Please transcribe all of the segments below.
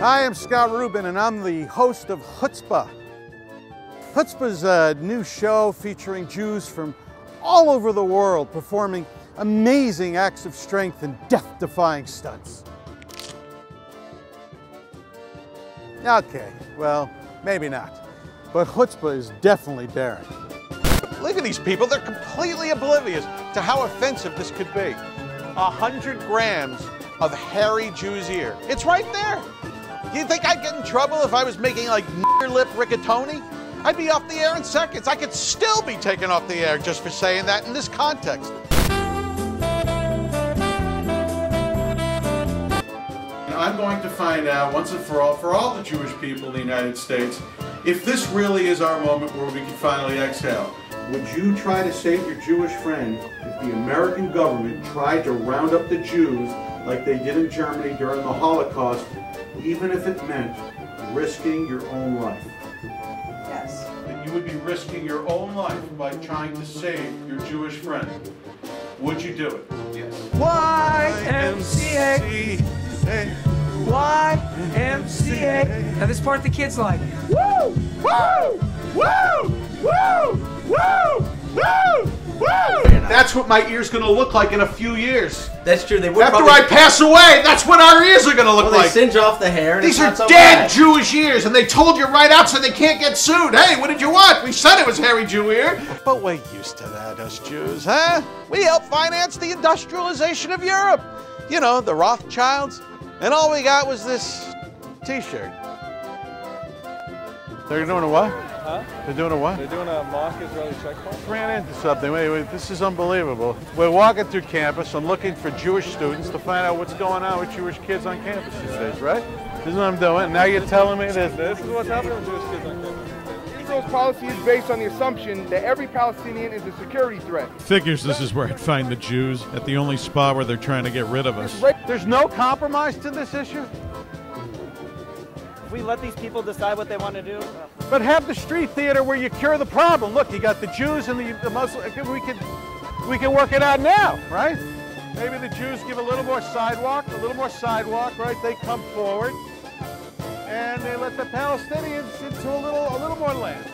Hi, I'm Scott Rubin, and I'm the host of Chutzpah. Chutzpah is a new show featuring Jews from all over the world performing amazing acts of strength and death-defying stunts. Okay, well, maybe not, but Chutzpah is definitely daring. Look at these people, they're completely oblivious to how offensive this could be. 100 grams of hairy Jew's ear. It's right there. Do you think I'd get in trouble if I was making like lip rigatoni? I'd be off the air in seconds. I could still be taken off the air just for saying that in this context. I'm going to find out once and for all the Jewish people in the United States, if this really is our moment where we can finally exhale. Would you try to save your Jewish friend if the American government tried to round up the Jews like they did in Germany during the Holocaust, even if it meant risking your own life? Yes. That you would be risking your own life by trying to save your Jewish friend. Would you do it? Yes. YMCA. YMCA. Now this part the kids like. Woo! Woo! Woo! Woo! Woo! Woo! Woo! That's what my ear's gonna look like in a few years. That's true. They would After probably, I pass away, that's what our ears are gonna look they like. singe off the hair. And These it's are not so dead bad. Jewish ears, and they told you right out so they can't get sued. Hey, what did you want? We said it was hairy Jew ear. But we're used to that, us Jews, huh? We helped finance the industrialization of Europe. You know, the Rothschilds. And all we got was this T-shirt. They're doing a what? Huh? They're doing a what? They're doing a mock Israeli checkpoint? Ran into something. Wait, this is unbelievable. We're walking through campus. I'm looking for Jewish students to find out what's going on with Jewish kids on campus these days, right? This is what I'm doing. Now you're telling me this. This is what's happening with Jewish kids on campus. Israel's policy is based on the assumption that every Palestinian is a security threat. Figures this is where I'd find the Jews, at the only spot where they're trying to get rid of us. There's no compromise to this issue? If we let these people decide what they want to do. But have the street theater where you cure the problem. Look, you got the Jews and the Muslims. We can work it out now, right? Maybe the Jews give a little more sidewalk, right? They come forward, and they let the Palestinians into a little more land.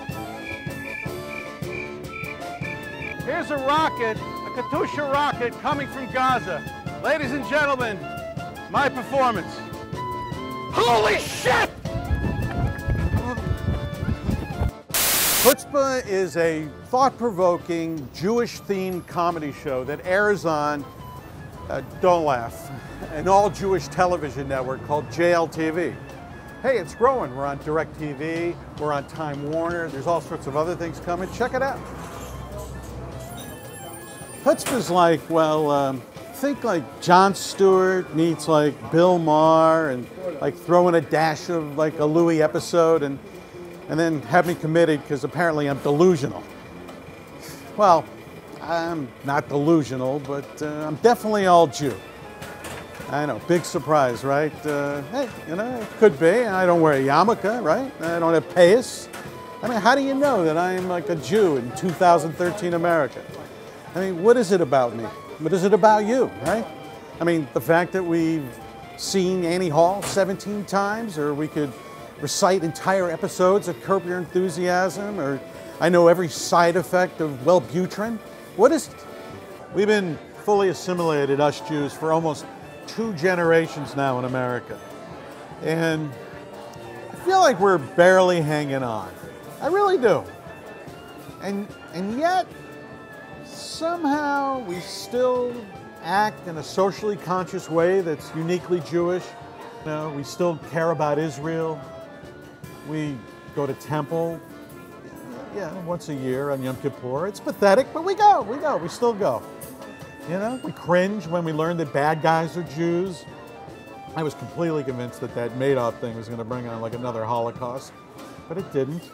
Here's a rocket, a Katyusha rocket coming from Gaza. Ladies and gentlemen, my performance. Holy shit! Chutzpah is a thought-provoking, Jewish-themed comedy show that airs on, don't laugh, an all-Jewish television network called JLTV. Hey, it's growing. We're on DirecTV, we're on Time Warner, there's all sorts of other things coming. Check it out. Chutzpah's like, well, think like Jon Stewart meets like Bill Maher and like throw in a dash of like a Louis episode and then have me committed because apparently I'm delusional. Well, I'm not delusional, but I'm definitely all Jew. I know, big surprise, right? Hey, you know, it could be. I don't wear a yarmulke, right? I don't have payas. I mean, how do you know that I'm like a Jew in 2013 America? I mean, what is it about me? What is it about you, right? I mean, the fact that we've seen Annie Hall 17 times, or we could recite entire episodes of Curb Your Enthusiasm, or I know every side effect of Wellbutrin. What is it? We've been fully assimilated, us Jews, for almost 2 generations now in America. And I feel like we're barely hanging on. I really do. And yet, somehow we still act in a socially conscious way that's uniquely Jewish. You know, we still care about Israel. We go to temple, once a year on Yom Kippur. It's pathetic, but we still go. You know, we cringe when we learn that bad guys are Jews. I was completely convinced that Madoff thing was going to bring on like another Holocaust, but it didn't.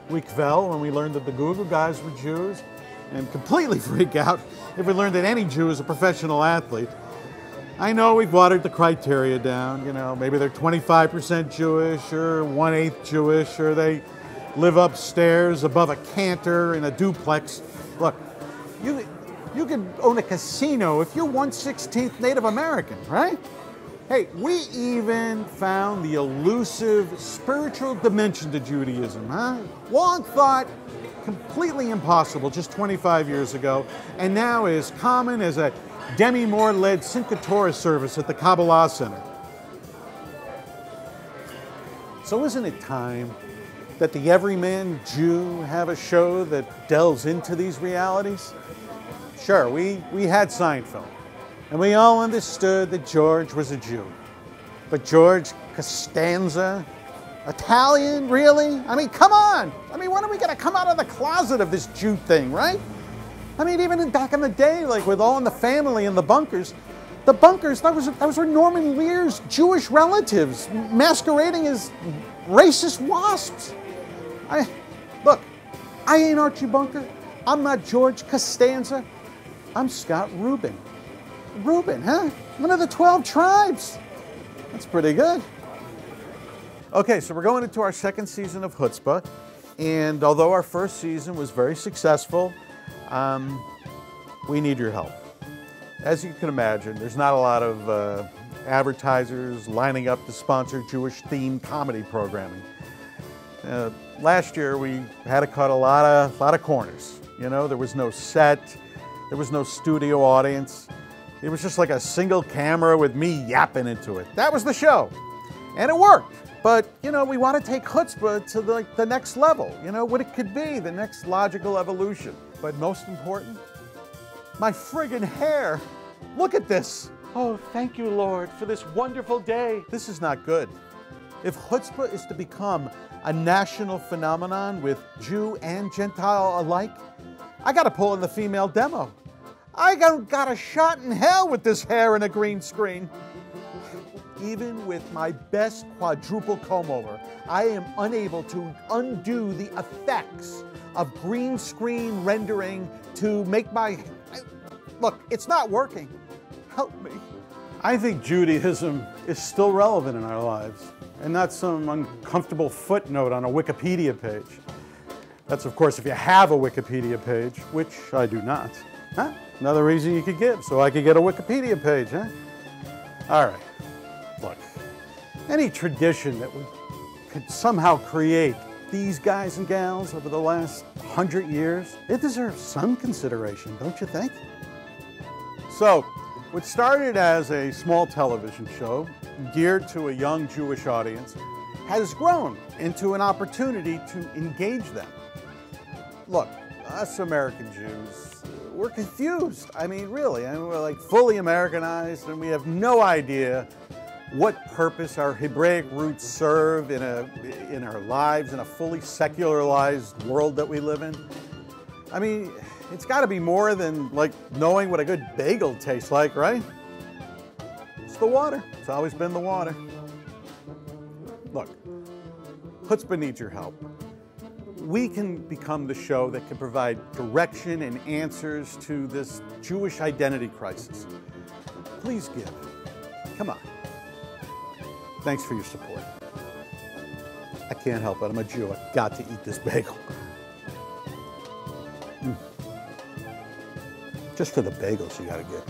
We kvel when we learned that the Google guys were Jews, and completely freak out if we learned that any Jew is a professional athlete. I know we've watered the criteria down, you know, maybe they're 25% Jewish or 1/8 Jewish, or they live upstairs above a canter in a duplex. Look, you could own a casino if you're 1/16 Native American, right? Hey, we even found the elusive spiritual dimension to Judaism, huh? Long thought completely impossible just 25 years ago, and now is common as a Demi Moore-led Simchat Torah service at the Kabbalah Center. So isn't it time that the everyman Jew have a show that delves into these realities? Sure, we had Seinfeld, and we all understood that George was a Jew. But George Costanza, Italian, really? I mean, come on! I mean, when are we gonna come out of the closet of this Jew thing, right? I mean, even back in the day, like with All in the Family and the Bunkers, that were Norman Lear's Jewish relatives masquerading as racist wasps. Look, I ain't Archie Bunker. I'm not George Costanza. I'm Scott Rubin. Rubin, huh? One of the 12 tribes. That's pretty good. Okay, so we're going into our second season of Chutzpah, and although our first season was very successful, we need your help. As you can imagine, there's not a lot of advertisers lining up to sponsor Jewish-themed comedy programming. Last year, we had to cut a lot of corners. You know, there was no set, there was no studio audience. It was just like a single camera with me yapping into it. That was the show, and it worked. But, you know, we want to take chutzpah to the next level, you know, what it could be, the next logical evolution. But most important, my friggin' hair. Look at this. Oh, thank you, Lord, for this wonderful day. This is not good. If chutzpah is to become a national phenomenon with Jew and Gentile alike, I got to pull in the female demo. I got a shot in hell with this hair and a green screen. Even with my best quadruple comb over, I am unable to undo the effects of green screen rendering to make my... Look, it's not working. Help me. I think Judaism is still relevant in our lives, and not some uncomfortable footnote on a Wikipedia page. That's, of course, if you have a Wikipedia page, which I do not. Huh? Another reason you could give, so I could get a Wikipedia page, huh? All right. Look, any tradition that could somehow create these guys and gals over the last 100 years, it deserves some consideration, don't you think? So, what started as a small television show geared to a young Jewish audience has grown into an opportunity to engage them. Look, us American Jews, we're confused. I mean, really, we're like fully Americanized, and we have no idea what purpose our Hebraic roots serve in our lives in a fully secularized world that we live in. I mean, it's got to be more than like knowing what a good bagel tastes like, right? It's the water. It's always been the water. Look, chutzpah needs your help. We can become the show that can provide direction and answers to this Jewish identity crisis. Please give. Come on. Thanks for your support. I can't help it. I'm a Jew. I've got to eat this bagel. Just for the bagels, you gotta get.